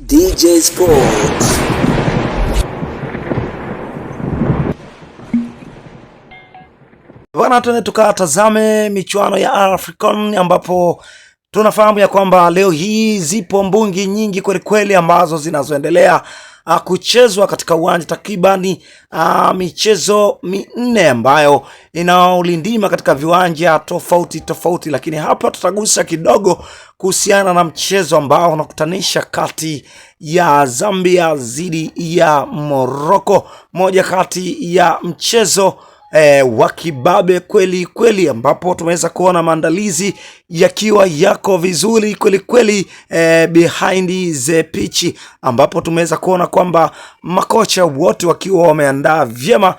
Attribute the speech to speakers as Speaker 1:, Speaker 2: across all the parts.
Speaker 1: DJ Sports. Bwana, tuende tukatazame michuano ya African ambapo tunafahamu ya kwamba leo hii zipo mbungi nyingi kweli kweli ambazo zinazoendelea kuchezwa katika uwanja, takribani michezo minne ambayo inaulindima katika viwanja tofauti tofauti, lakini hapa tutagusa kidogo kuhusiana na mchezo ambao unakutanisha kati ya Zambia dhidi ya Morocco, moja kati ya mchezo wa kibabe kweli kweli, ambapo tumeweza kuona maandalizi yakiwa yako vizuri kweli kweli behind the pitch, ambapo tumeweza kuona kwamba makocha wote wakiwa wameandaa vyema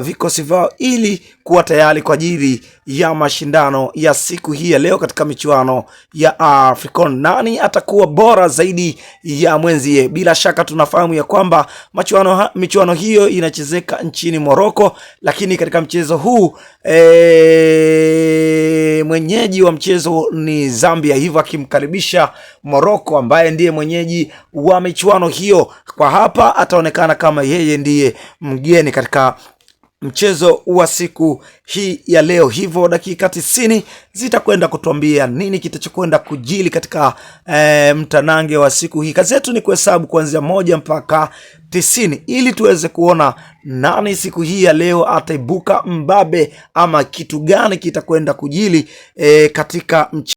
Speaker 1: vikosi vyao ili kuwa tayari kwa ajili ya mashindano ya siku hii ya leo katika michuano ya African. Nani atakuwa bora zaidi ya mwenzie? Bila shaka tunafahamu ya kwamba michuano hiyo inachezeka nchini Morocco, lakini katika mchezo huu mwenyeji wa mchezo ni Zambia, hivyo akimkaribisha Morocco ambaye ndiye mwenyeji wa michuano hiyo. Kwa hapa ataonekana kama yeye ndiye mgeni katika mchezo wa siku hii ya leo, hivyo dakika 90 zitakwenda kutuambia nini kitachokwenda kujili katika mtanange wa siku hii. Kazi yetu ni kuhesabu kuanzia 1 mpaka 90 ili tuweze kuona nani siku hii ya leo ataibuka mbabe ama kitu gani kitakwenda kujili katika